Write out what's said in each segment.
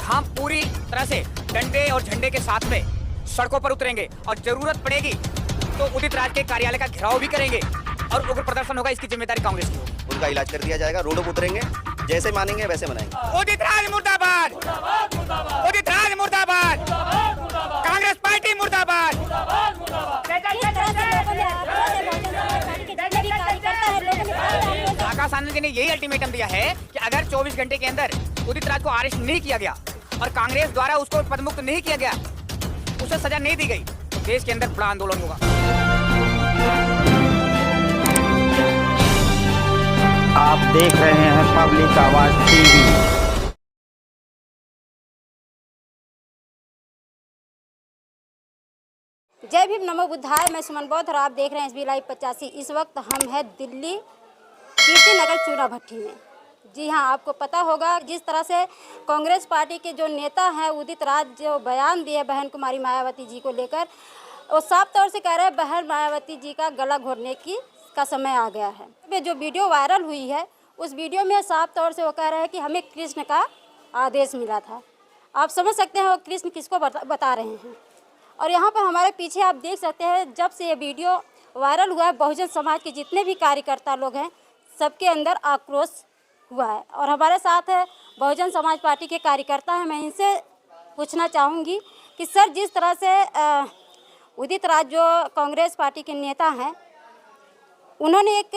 हम पूरी तरह से डंडे और झंडे के साथ में सड़कों पर उतरेंगे और जरूरत पड़ेगी तो उदित राज के कार्यालय का घेराव भी करेंगे और उग्र प्रदर्शन होगा। इसकी जिम्मेदारी कांग्रेस की होगी। उनका इलाज कर दिया जाएगा, रोडों पर उतरेंगे, जैसे मानेंगे वैसे मनाएंगे। उदित राज मुर्दाबाद, उदित राज मुर्दाबाद, कांग्रेस पार्टी मुर्दाबाद। आकाश आनंद जी ने यही अल्टीमेटम दिया है कि अगर 24 घंटे के अंदर उदित राज को अरेस्ट नहीं किया गया और कांग्रेस द्वारा उसको पदमुक्त नहीं किया गया, उसे सजा नहीं दी गई, तो देश के अंदर बड़ा आंदोलन होगा। आप देख रहे हैं पब्लिक आवाज टीवी। जय भीम, नमो बुद्धाय। मैं सुमन बौद्ध और आप देख रहे हैं SB लाइव 85। इस वक्त हम हैं दिल्ली कीर्ति नगर चूना भट्टी में। जी हाँ, आपको पता होगा जिस तरह से कांग्रेस पार्टी के जो नेता हैं उदित राज जो बयान दिए बहन कुमारी मायावती जी को लेकर, वो साफ तौर से कह रहे हैं बहन मायावती जी का गला घोटने का समय आ गया है। जो वीडियो वायरल हुई है उस वीडियो में साफ तौर से वो कह रहे हैं कि हमें कृष्ण का आदेश मिला था। आप समझ सकते हैं वो कृष्ण किसको बता रहे हैं। और यहाँ पर हमारे पीछे आप देख सकते हैं, जब से ये वीडियो वायरल हुआ है बहुजन समाज के जितने भी कार्यकर्ता लोग हैं सबके अंदर आक्रोश हुआ है। और हमारे साथ है बहुजन समाज पार्टी के कार्यकर्ता हैं। मैं इनसे पूछना चाहूँगी कि सर, जिस तरह से उदित राज जो कांग्रेस पार्टी के नेता हैं उन्होंने एक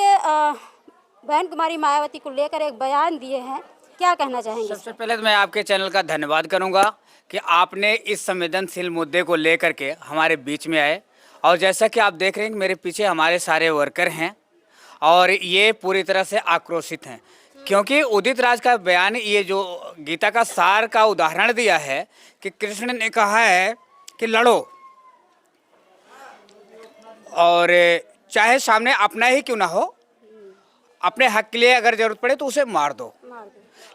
बहन कुमारी मायावती को लेकर एक बयान दिए हैं, क्या कहना चाहेंगे? सबसे पहले तो मैं आपके चैनल का धन्यवाद करूंगा कि आपने इस संवेदनशील मुद्दे को लेकर के हमारे बीच में आए। और जैसा कि आप देख रहे हैं कि मेरे पीछे हमारे सारे वर्कर हैं और ये पूरी तरह से आक्रोशित हैं, क्योंकि उदित राज का बयान ये जो गीता का सार का उदाहरण दिया है कि कृष्ण ने कहा है कि लड़ो और चाहे सामने अपना ही क्यों ना हो, अपने हक के लिए अगर जरूरत पड़े तो उसे मार दो।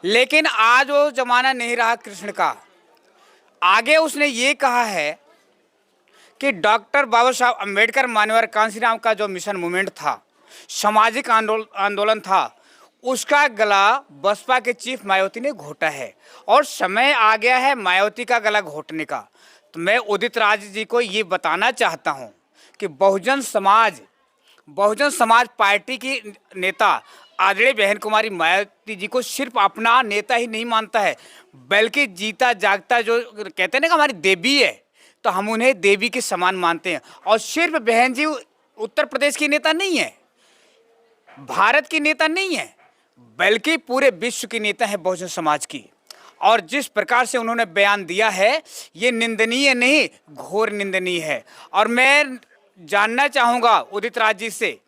लेकिन आज वो जमाना नहीं रहा कृष्ण का। आगे उसने ये कहा है कि डॉक्टर बाबा साहब अम्बेडकर मानवर कांसीराम का जो मिशन मूवमेंट था, सामाजिक आंदोलन था, उसका गला बसपा के चीफ मायावती ने घोटा है और समय आ गया है मायावती का गला घोटने का। तो मैं उदित राज जी को ये बताना चाहता हूँ कि बहुजन समाज पार्टी की नेता आदरणीय बहन कुमारी मायावती जी को सिर्फ अपना नेता ही नहीं मानता है, बल्कि जीता जागता जो कहते हैं ना कि हमारी देवी है, तो हम उन्हें देवी के समान मानते हैं। और सिर्फ बहन जी उत्तर प्रदेश की नेता नहीं है, भारत की नेता नहीं है, बल्कि पूरे विश्व की नेता है बहुजन समाज की। और जिस प्रकार से उन्होंने बयान दिया है ये निंदनीय नहीं, घोर निंदनीय है। और मैं जानना चाहूँगा उदित राज जी से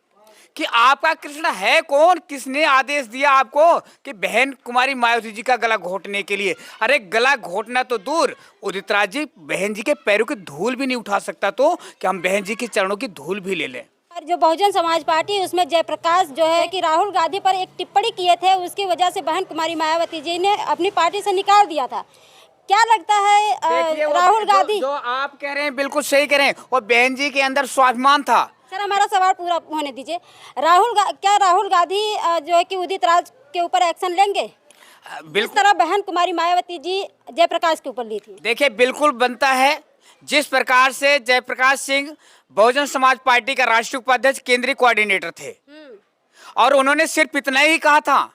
कि आपका कृष्ण है कौन? किसने आदेश दिया आपको कि बहन कुमारी मायावती जी का गला घोटने के लिए? अरे गला घोटना तो दूर, उदित राज जी बहन जी के पैरों की धूल भी नहीं उठा सकता, तो कि हम बहन जी के चरणों की धूल भी ले लें। जो बहुजन समाज पार्टी उसमें जयप्रकाश जो है कि राहुल गांधी पर एक टिप्पणी किए थे, उसकी वजह से बहन कुमारी मायावती जी ने अपनी पार्टी से निकाल दिया था। क्या लगता है राहुल गांधी जो आप कह रहे हैं बिल्कुल सही कह रहे हैं, और बहन जी के अंदर स्वाभिमान था। सर, हमारा सवाल पूरा होने दीजिए। क्या राहुल गांधी जो है कि उदित राज के ऊपर एक्शन लेंगे? जिस तरह बहन कुमारी मायावती जी जयप्रकाश के ऊपर ली थी। देखिए, बिल्कुल बनता है। जिस प्रकार से जयप्रकाश सिंह बहुजन समाज पार्टी का राष्ट्रीय उपाध्यक्ष केंद्रीय कोऑर्डिनेटर थे और उन्होंने सिर्फ इतना ही कहा था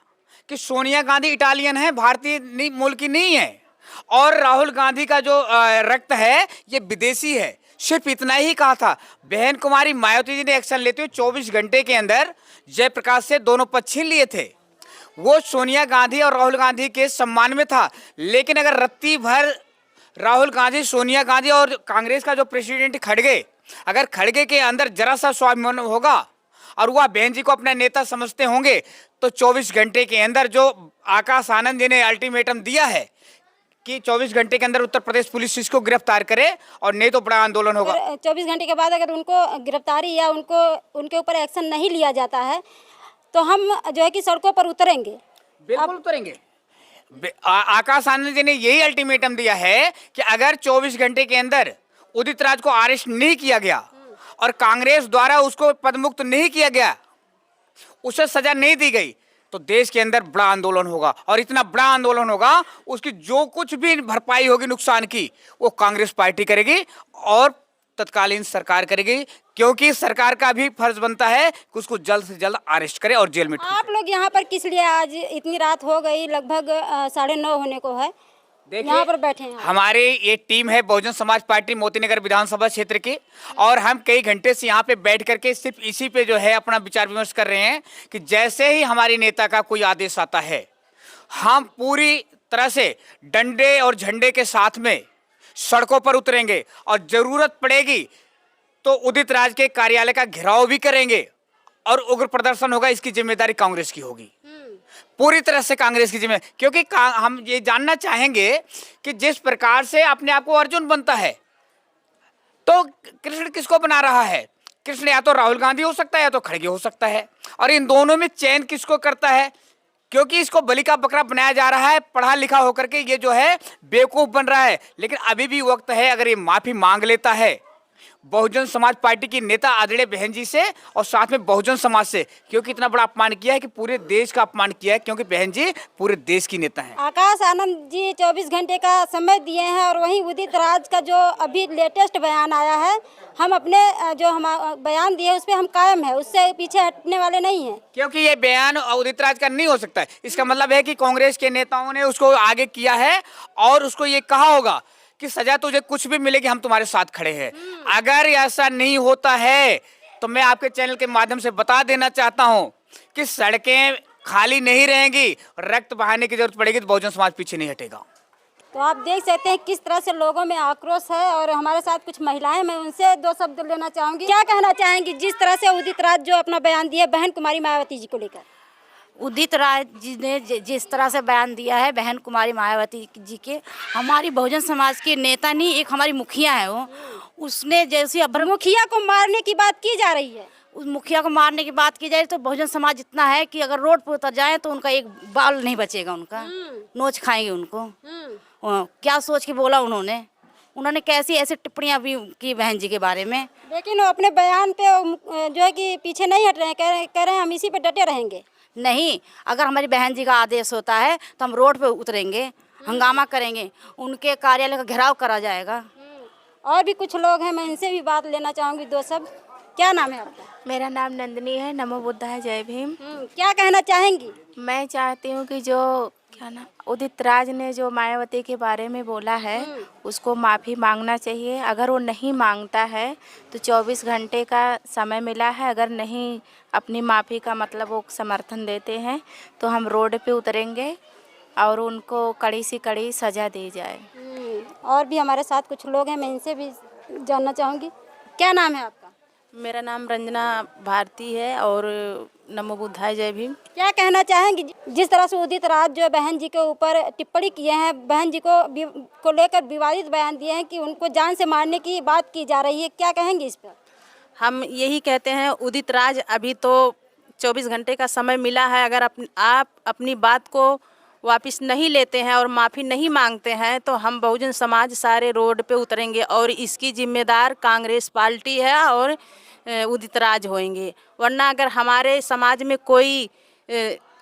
कि सोनिया गांधी इटालियन है, भारतीय मूल की नहीं है, और राहुल गांधी का जो रक्त है ये विदेशी है, सिर्फ इतना ही कहा था। बहन कुमारी मायावती जी ने एक्शन लेते हुए 24 घंटे के अंदर जयप्रकाश से दोनों पक्ष छीन लिए थे। वो सोनिया गांधी और राहुल गांधी के सम्मान में था। लेकिन अगर रत्ती भर राहुल गांधी, सोनिया गांधी और कांग्रेस का जो प्रेसिडेंट खड़गे, अगर खड़गे के अंदर जरा सा स्वाभिमान होगा और वह बहन जी को अपना नेता समझते होंगे, तो 24 घंटे के अंदर जो आकाश आनंद जी ने अल्टीमेटम दिया है कि 24 घंटे के अंदर उत्तर प्रदेश पुलिस इसको गिरफ्तार करे, और नहीं तो बड़ा आंदोलन होगा। 24 घंटे के बाद अगर उनको गिरफ्तारी या उनके ऊपर एक्शन नहीं लिया जाता है तो हम जो है कि सड़कों पर उतरेंगे। बिल्कुल उतरेंगे। आकाश आनंद जी ने यही अल्टीमेटम दिया है कि अगर 24 घंटे के अंदर उदित राज को अरेस्ट नहीं किया गया और कांग्रेस द्वारा उसको पदमुक्त नहीं किया गया, उसे सजा नहीं दी गई, तो देश के अंदर बड़ा आंदोलन होगा, और इतना बड़ा आंदोलन होगा उसकी जो कुछ भी भरपाई होगी नुकसान की वो कांग्रेस पार्टी करेगी और तत्कालीन सरकार करेगी, क्योंकि सरकार का भी फर्ज बनता है कि उसको जल्द से जल्द अरेस्ट करे और जेल में ठूसे। आप लोग यहाँ पर किस लिए आज इतनी रात हो गई, लगभग 9:30 होने को है, यहाँ पर बैठे हैं? हमारी ये टीम है बहुजन समाज पार्टी मोतीनगर विधानसभा क्षेत्र की, और हम कई घंटे से यहाँ पे बैठ करके सिर्फ इसी पे जो है अपना विचार विमर्श कर रहे हैं कि जैसे ही हमारी नेता का कोई आदेश आता है हम पूरी तरह से डंडे और झंडे के साथ में सड़कों पर उतरेंगे, और जरूरत पड़ेगी तो उदित राज के कार्यालय का घेराव भी करेंगे और उग्र प्रदर्शन होगा। इसकी जिम्मेदारी कांग्रेस की होगी, पूरी तरह से कांग्रेस की जिम्मेदारी, क्योंकि हम ये जानना चाहेंगे कि जिस प्रकार से अपने आप को अर्जुन बनता है तो कृष्ण किसको बना रहा है? कृष्ण या तो राहुल गांधी हो सकता है या तो खड़गे हो सकता है, और इन दोनों में चयन किसको करता है? क्योंकि इसको बलि का बकरा बनाया जा रहा है, पढ़ा लिखा होकर के ये जो है बेवकूफ बन रहा है। लेकिन अभी भी वक्त है, अगर ये माफी मांग लेता है बहुजन समाज पार्टी की नेता आदरणीय बहन जी से और साथ में बहुजन समाज से, क्योंकि इतना बड़ा अपमान किया है कि पूरे देश का अपमान किया है, क्योंकि बहन जी पूरे देश की नेता हैं। आकाश आनंद जी 24 घंटे का समय दिए हैं, और वहीं उदित राज का जो अभी लेटेस्ट बयान आया है, हम अपने जो हम बयान दिए उस पर हम कायम है, उससे पीछे हटने वाले नहीं हैं। क्योंकि ये बयान उदित राज का नहीं हो सकता है। इसका मतलब है कि कांग्रेस के नेताओं ने उसको आगे किया है और उसको ये कहा होगा कि सजा तुझे कुछ भी मिलेगी, हम तुम्हारे साथ खड़े हैं। अगर ऐसा नहीं होता है तो मैं आपके चैनल के माध्यम से बता देना चाहता हूं कि सड़कें खाली नहीं रहेंगी, रक्त बहाने की जरूरत पड़ेगी तो बहुजन समाज पीछे नहीं हटेगा। तो आप देख सकते हैं किस तरह से लोगों में आक्रोश है, और हमारे साथ कुछ महिलाएं, मैं उनसे 2 शब्द लेना चाहूंगी। क्या कहना चाहेंगी जिस तरह से उदित राज जो अपना बयान दिए बहन कुमारी मायावती जी को लेकर? उदित राज जी ने जिस तरह से बयान दिया है बहन कुमारी मायावती जी के, हमारी बहुजन समाज के नेता नहीं, एक हमारी मुखिया है वो, उसने जैसे मुखिया को मारने की बात की जा रही है। उस मुखिया को मारने की बात की जाए तो बहुजन समाज इतना है कि अगर रोड पर उतर जाए तो उनका एक बाल नहीं बचेगा, उनका नोच खाएंगे उनको। क्या सोच के बोला उन्होंने कैसी ऐसी टिप्पणियां भी की बहन जी के बारे में। लेकिन वो अपने बयान पे जो है कि पीछे नहीं हट रहे हैं, कह रहे हैं हम इसी पे डटे रहेंगे। नहीं, अगर हमारी बहन जी का आदेश होता है तो हम रोड पे उतरेंगे, हंगामा करेंगे, उनके कार्यालय का घेराव करा जाएगा। और भी कुछ लोग हैं, मैं इनसे भी बात लेना चाहूँगी 2 शब्द। क्या नाम है आपका? मेरा नाम नंदिनी है। नमो बुद्धाय जय भीम। क्या कहना चाहेंगी? मैं चाहती हूँ कि जो क्या ना उदित राज ने जो मायावती के बारे में बोला है उसको माफ़ी मांगना चाहिए। अगर वो नहीं मांगता है तो 24 घंटे का समय मिला है, अगर नहीं अपनी माफ़ी का मतलब वो समर्थन देते हैं तो हम रोड पे उतरेंगे और उनको कड़ी से कड़ी सज़ा दी जाए। और भी हमारे साथ कुछ लोग हैं, मैं इनसे भी जानना चाहूँगी। क्या नाम है आपका? मेरा नाम रंजना भारती है और नमो बुद्धाय जय भीम। क्या कहना चाहेंगी जिस तरह से उदित राज जो बहन जी के ऊपर टिप्पणी किए हैं, बहन जी को लेकर विवादित बयान दिए हैं कि उनको जान से मारने की बात की जा रही है, क्या कहेंगे इस पर? हम यही कहते हैं उदित राज, अभी तो 24 घंटे का समय मिला है, अगर आप अपनी बात को वापस नहीं लेते हैं और माफ़ी नहीं मांगते हैं तो हम बहुजन समाज सारे रोड पे उतरेंगे और इसकी जिम्मेदार कांग्रेस पार्टी है और उदित राज होंगे। वरना अगर हमारे समाज में कोई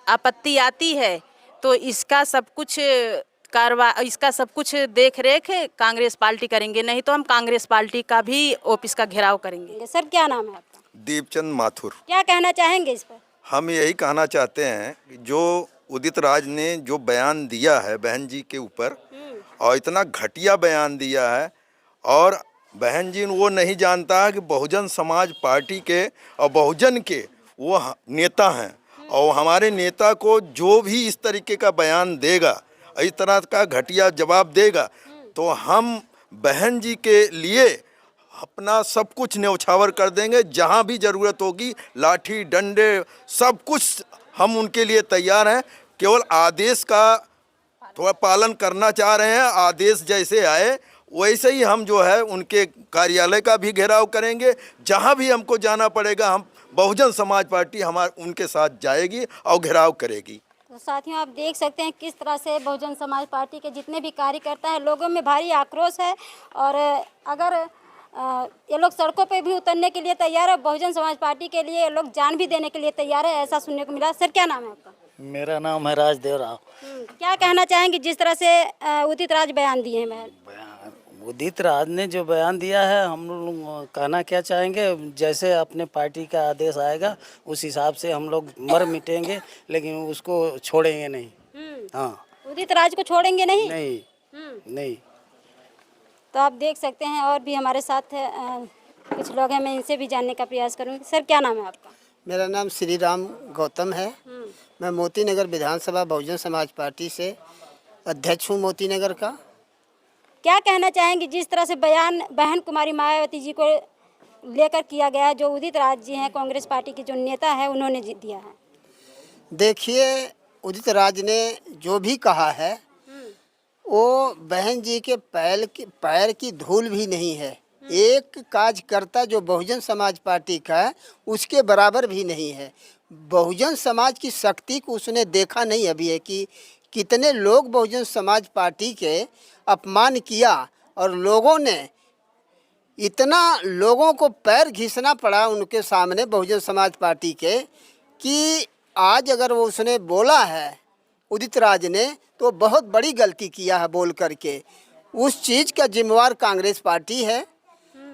आपत्ति आती है तो इसका सब कुछ देख रेख कांग्रेस पार्टी करेंगे, नहीं तो हम कांग्रेस पार्टी का भी ऑफिस का घेराव करेंगे। सर क्या नाम है आपका? दीपचंद माथुर। क्या कहना चाहेंगे इस पर? हम यही कहना चाहते हैं कि जो उदित राज ने जो बयान दिया है बहन जी के ऊपर, और इतना घटिया बयान दिया है, और बहन जी वो नहीं जानता है कि बहुजन समाज पार्टी के और बहुजन के वो नेता हैं, और हमारे नेता को जो भी इस तरीके का बयान देगा, इस तरह का घटिया जवाब देगा, तो हम बहन जी के लिए अपना सब कुछ न्यौछावर कर देंगे। जहाँ भी ज़रूरत होगी लाठी डंडे सब कुछ हम उनके लिए तैयार हैं। केवल आदेश का थोड़ा पालन करना चाह रहे हैं, आदेश जैसे आए वैसे ही हम जो है उनके कार्यालय का भी घेराव करेंगे। जहां भी हमको जाना पड़ेगा हम बहुजन समाज पार्टी उनके साथ जाएगी और घेराव करेगी। तो साथियों आप देख सकते हैं किस तरह से बहुजन समाज पार्टी के जितने भी कार्यकर्ता हैं, लोगों में भारी आक्रोश है, और अगर ये लोग सड़कों पे भी उतरने के लिए तैयार है, बहुजन समाज पार्टी के लिए ये लोग जान भी देने के लिए तैयार है, ऐसा सुनने को मिला। सर क्या नाम है आपका? मेरा नाम है राज देवराव। क्या कहना चाहेंगे जिस तरह से उदित राज बयान दिए हैं महल? उदित राज ने जो बयान दिया है, हम लोग कहना क्या चाहेंगे, जैसे अपने पार्टी का आदेश आएगा उस हिसाब से हम लोग मर मिटेंगे, लेकिन उसको छोड़ेंगे नहीं। हाँ, उदित राज को छोड़ेंगे नहीं? नहीं नहीं। तो आप देख सकते हैं और भी हमारे साथ कुछ लोग हैं, मैं इनसे भी जानने का प्रयास करूँगी। सर क्या नाम है आपका? मेरा नाम श्री राम गौतम है। मैं मोती नगर विधानसभा बहुजन समाज पार्टी से अध्यक्ष हूँ मोती नगर का। क्या कहना चाहेंगे जिस तरह से बयान बहन कुमारी मायावती जी को लेकर किया गया है, जो उदित राज जी हैं कांग्रेस पार्टी के जो नेता है उन्होंने दिया है? देखिए, उदित राज ने जो भी कहा है वो बहन जी के पैर की धूल भी नहीं है। एक कार्यकर्ता जो बहुजन समाज पार्टी का है उसके बराबर भी नहीं है। बहुजन समाज की शक्ति को उसने देखा नहीं अभी है कि कितने लोग बहुजन समाज पार्टी के अपमान किया, और लोगों ने इतना लोगों को पैर घिसना पड़ा उनके सामने बहुजन समाज पार्टी के, कि आज अगर वो उसने बोला है उदित राज ने तो बहुत बड़ी गलती किया है बोल करके। उस चीज़ का जिम्मेवार कांग्रेस पार्टी है।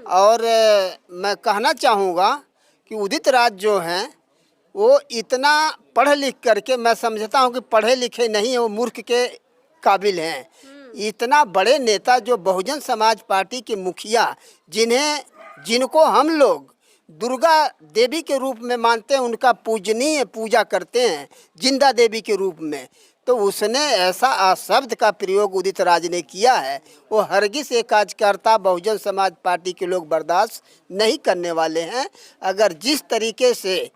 और मैं कहना चाहूँगा कि उदित राज जो हैं वो इतना पढ़ लिख करके, मैं समझता हूँ कि पढ़े लिखे नहीं है, वो मूर्ख के काबिल हैं। इतना बड़े नेता जो बहुजन समाज पार्टी के मुखिया, जिनको हम लोग दुर्गा देवी के रूप में मानते हैं, उनका पूजनीय पूजा करते हैं जिंदा देवी के रूप में, तो उसने ऐसा शब्द का प्रयोग उदित राज ने किया है, वो हरगिज़ एक कार्यकर्ता बहुजन समाज पार्टी के लोग बर्दाश्त नहीं करने वाले हैं। अगर जिस तरीके से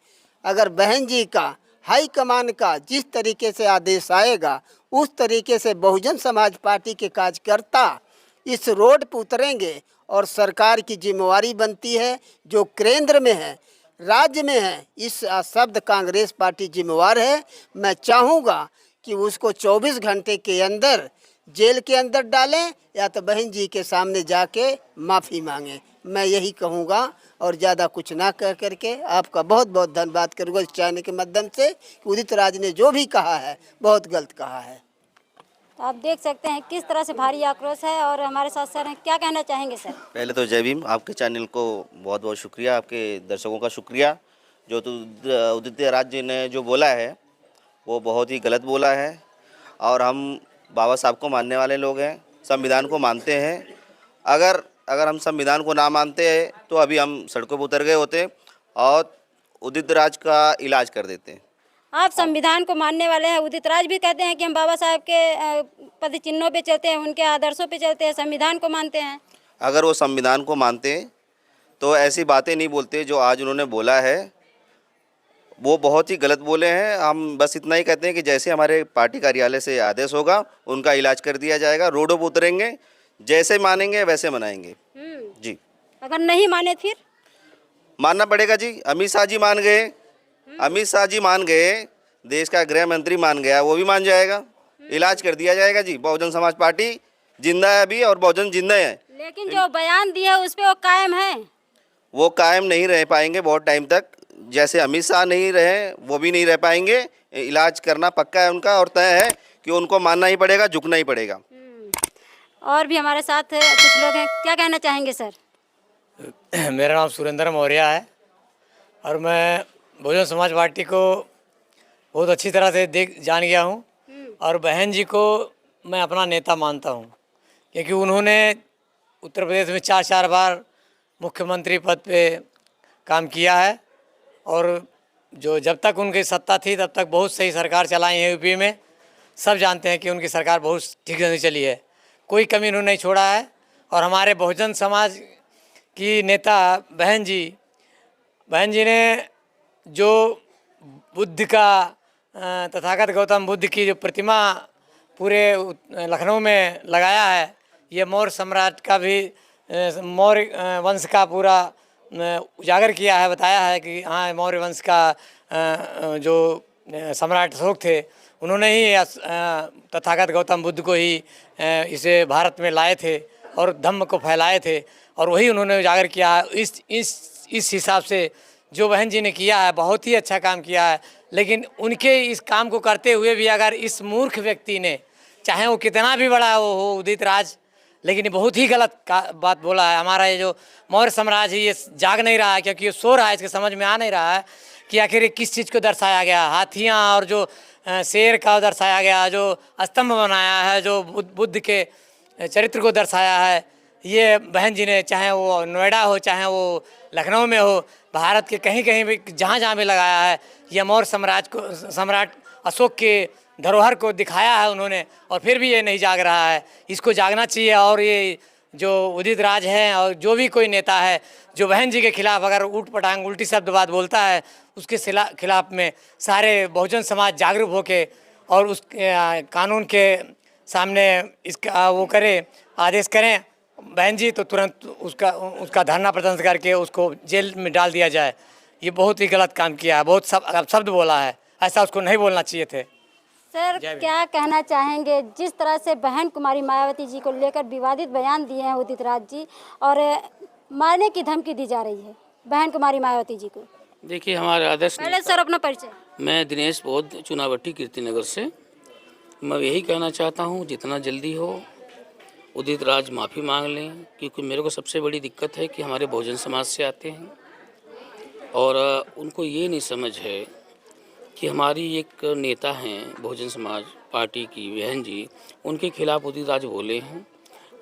अगर बहन जी का हाईकमान का जिस तरीके से आदेश आएगा, उस तरीके से बहुजन समाज पार्टी के कार्यकर्ता इस रोड पर उतरेंगे, और सरकार की जिम्मेवारी बनती है जो केंद्र में है, राज्य में है, इस शब्द कांग्रेस पार्टी जिम्मेवार है। मैं चाहूँगा कि उसको 24 घंटे के अंदर जेल के अंदर डालें, या तो बहन जी के सामने जाके माफ़ी मांगें। मैं यही कहूँगा और ज़्यादा कुछ ना कह करके आपका बहुत बहुत धन्यवाद करूँगा इस चैनल के माध्यम से कि उदित राज ने जो भी कहा है बहुत गलत कहा है। आप देख सकते हैं किस तरह से भारी आक्रोश है। और हमारे साथ सर हैं, क्या कहना चाहेंगे सर? पहले तो जय भीम, आपके चैनल को बहुत बहुत शुक्रिया, आपके दर्शकों का शुक्रिया। जो तो उदित राज जी ने जो बोला है वो बहुत ही गलत बोला है, और हम बाबा साहब को मानने वाले लोग हैं, संविधान को मानते हैं। अगर हम संविधान को ना मानते तो अभी हम सड़कों पर उतर गए होते और उदित राज का इलाज कर देते। आप संविधान को मानने वाले हैं, उदित राज भी कहते हैं कि हम बाबा साहब के पद चिन्हों पे चलते हैं, उनके आदर्शों पे चलते हैं, संविधान को मानते हैं। अगर वो संविधान को मानते तो ऐसी बातें नहीं बोलते जो आज उन्होंने बोला है। वो बहुत ही गलत बोले हैं। हम बस इतना ही कहते हैं कि जैसे हमारे पार्टी कार्यालय से आदेश होगा उनका इलाज कर दिया जाएगा, रोडों पर उतरेंगे, जैसे मानेंगे वैसे मनाएंगे जी। अगर नहीं माने फिर मानना पड़ेगा जी। अमित शाह जी मान गए, अमित शाह जी मान गए, देश का गृह मंत्री मान गया, वो भी मान जाएगा, इलाज कर दिया जाएगा जी। बहुजन समाज पार्टी जिंदा है अभी, और बहुजन जिंदा है, लेकिन जो बयान दिया उस पर वो कायम है। वो कायम नहीं रह पाएंगे बहुत टाइम तक। जैसे अमित शाह नहीं रहे वो भी नहीं रह पाएंगे। इलाज करना पक्का है उनका, और तय है कि उनको मानना ही पड़ेगा, झुकना ही पड़ेगा। और भी हमारे साथ कुछ लोग हैं, क्या कहना चाहेंगे सर? मेरा नाम सुरेंद्र मौर्य है, और मैं बहुजन समाज पार्टी को बहुत अच्छी तरह से जान गया हूँ, और बहन जी को मैं अपना नेता मानता हूँ, क्योंकि उन्होंने उत्तर प्रदेश में 4 बार मुख्यमंत्री पद पे काम किया है, और जो जब तक उनकी सत्ता थी तब तक बहुत सही सरकार चलाई है यूपी में। सब जानते हैं कि उनकी सरकार बहुत ठीक से चली है, कोई कमी उन्होंने नहीं छोड़ा है। और हमारे बहुजन समाज की नेता बहन जी ने जो बुद्ध का तथागत गौतम बुद्ध की जो प्रतिमा पूरे लखनऊ में लगाया है, ये मौर्य सम्राट का भी मौर्य वंश का पूरा उजागर किया है, बताया है कि हाँ मौर्य वंश का जो सम्राट अशोक थे उन्होंने ही तथागत गौतम बुद्ध को ही इसे भारत में लाए थे और धम्म को फैलाए थे, और वही उन्होंने उजागर किया है। इस हिसाब से जो बहन जी ने किया है बहुत ही अच्छा काम किया है। लेकिन उनके इस काम को करते हुए भी अगर इस मूर्ख व्यक्ति ने, चाहे वो कितना भी बड़ा वो हो उदित राज, लेकिन ये बहुत ही गलत बात बोला है। हमारा ये जो मौर्य साम्राज्य ये जाग नहीं रहा है, क्योंकि ये सो रहा है, इसके समझ में आ नहीं रहा है कि आखिर किस चीज़ को दर्शाया गया। हाथियाँ और जो शेर का दर्शाया गया, जो स्तंभ बनाया है, जो बुद्ध के चरित्र को दर्शाया है, ये बहन जी ने, चाहे वो नोएडा हो, चाहे वो लखनऊ में हो, भारत के कहीं कहीं भी जहाँ भी लगाया है। यह मौर्य सम्राट अशोक के धरोहर को दिखाया है उन्होंने, और फिर भी ये नहीं जाग रहा है। इसको जागना चाहिए। और ये जो उदित राज है और जो भी कोई नेता है जो बहन जी के खिलाफ अगर ऊट पटांग उल्टी शब्द बात बोलता है, उसके खिलाफ में सारे बहुजन समाज जागरूक होके और उस कानून के सामने इसका वो करे, आदेश करें बहन जी, तो तुरंत उसका धरना प्रदर्शन करके उसको जेल में डाल दिया जाए। ये बहुत ही गलत काम किया है, बहुत शब्द बोला है, ऐसा उसको नहीं बोलना चाहिए थे। सर क्या कहना चाहेंगे, जिस तरह से बहन कुमारी मायावती जी को लेकर विवादित बयान दिए हैं उदित राज जी, और मारने की धमकी दी जा रही है बहन कुमारी मायावती जी को? देखिए, हमारे आदर्श पहले सर अपना परिचय। मैं दिनेश बौद्ध, चुनावटी कीर्तिनगर से। मैं यही कहना चाहता हूँ, जितना जल्दी हो उदित राज माफ़ी मांग लें, क्योंकि मेरे को सबसे बड़ी दिक्कत है कि हमारे बहुजन समाज से आते हैं और उनको ये नहीं समझ है कि हमारी एक नेता हैं बहुजन समाज पार्टी की बहन जी, उनके खिलाफ उदित राज बोले हैं।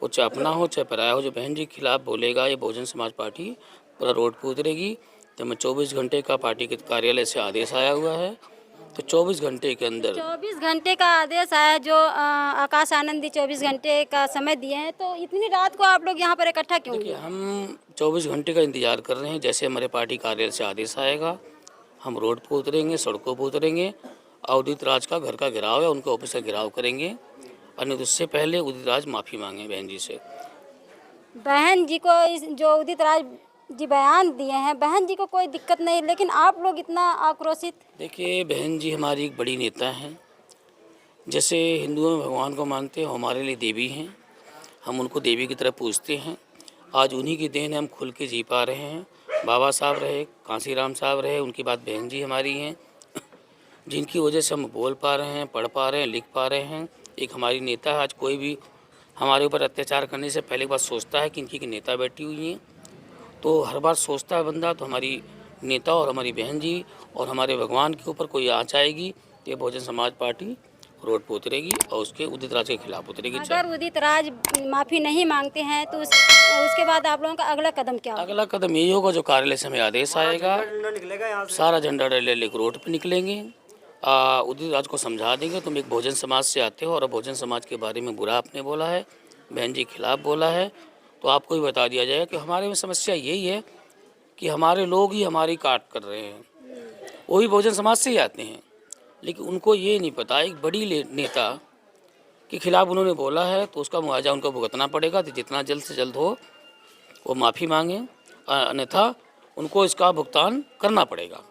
वो चाहे अपना हो चाहे पराया हो, जो बहन जी के खिलाफ बोलेगा ये बहुजन समाज पार्टी पूरा रोड पर उतरेगी। तो मैं 24 घंटे का पार्टी के कार्यालय से आदेश आया हुआ है, तो 24 घंटे के अंदर 24 घंटे का आदेश आया, जो आकाश आनंदी 24 घंटे का समय दिए हैं, तो इतनी रात को आप लोग यहाँ पर इकट्ठा क्यों? देखिए, हम 24 घंटे का इंतजार कर रहे हैं। जैसे हमारे पार्टी कार्यालय से आदेश आएगा, हम रोड पर उतरेंगे, सड़कों पर उतरेंगे, और उदित राज का घर का घेराव है, उनके ऑफिस का घेराव करेंगे। और उससे पहले उदित राज माफ़ी मांगे बहन जी से। बहन जी को जो उदित राज जी बयान दिए हैं, बहन जी को कोई दिक्कत नहीं, लेकिन आप लोग इतना आक्रोशित? देखिए, बहन जी हमारी एक बड़ी नेता हैं। जैसे हिंदुओं में भगवान को मानते हैं, हमारे लिए देवी हैं, हम उनको देवी की तरह पूजते हैं। आज उन्हीं की देन हम खुल के जी पा रहे हैं। बाबा साहब रहे, कांसीराम साहब रहे, उनकी बात बहन जी हमारी हैं, जिनकी वजह से हम बोल पा रहे हैं, पढ़ पा रहे हैं, लिख पा रहे हैं। एक हमारी नेता है। आज कोई भी हमारे ऊपर अत्याचार करने से पहले एक बार सोचता है कि इनकी नेता बैठी हुई हैं, तो हर बार सोचता है बंदा। तो हमारी नेता और हमारी बहन जी और हमारे भगवान के ऊपर कोई आँच आएगी तो ये बहुजन समाज पार्टी रोड पर उतरेगी और उसके उदित राज के खिलाफ उतरेगी। अगर उदित राज माफ़ी नहीं मांगते हैं तो उसके बाद आप लोगों का अगला कदम क्या होगा? अगला कदम यही होगा, जो कार्यालय से हमें आदेश आएगा, सारा झंडा ले रोड पर निकलेंगे, उदित राज को समझा देंगे, तुम एक बहुजन समाज से आते हो और बहुजन समाज के बारे में बुरा आपने बोला है, बहन जी के खिलाफ बोला है, तो आपको भी बता दिया जाएगा कि हमारे में समस्या यही है कि हमारे लोग ही हमारी काट कर रहे हैं। वो भी बहुजन समाज से ही आते हैं, लेकिन उनको ये नहीं पता एक बड़ी नेता के खिलाफ उन्होंने बोला है तो उसका मुआवजा उनको भुगतना पड़ेगा। तो जितना जल्द से जल्द हो वो माफ़ी मांगे, अन्यथा उनको इसका भुगतान करना पड़ेगा।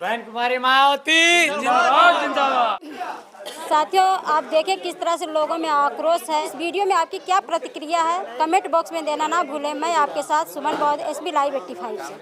बहन कुमारी मायावती जिंदाबाद जिंदाबाद। साथियों, आप देखें किस तरह से लोगों में आक्रोश है। इस वीडियो में आपकी क्या प्रतिक्रिया है, कमेंट बॉक्स में देना ना भूलें। मैं आपके साथ सुमन बौद्ध, SB लाइव 85 से।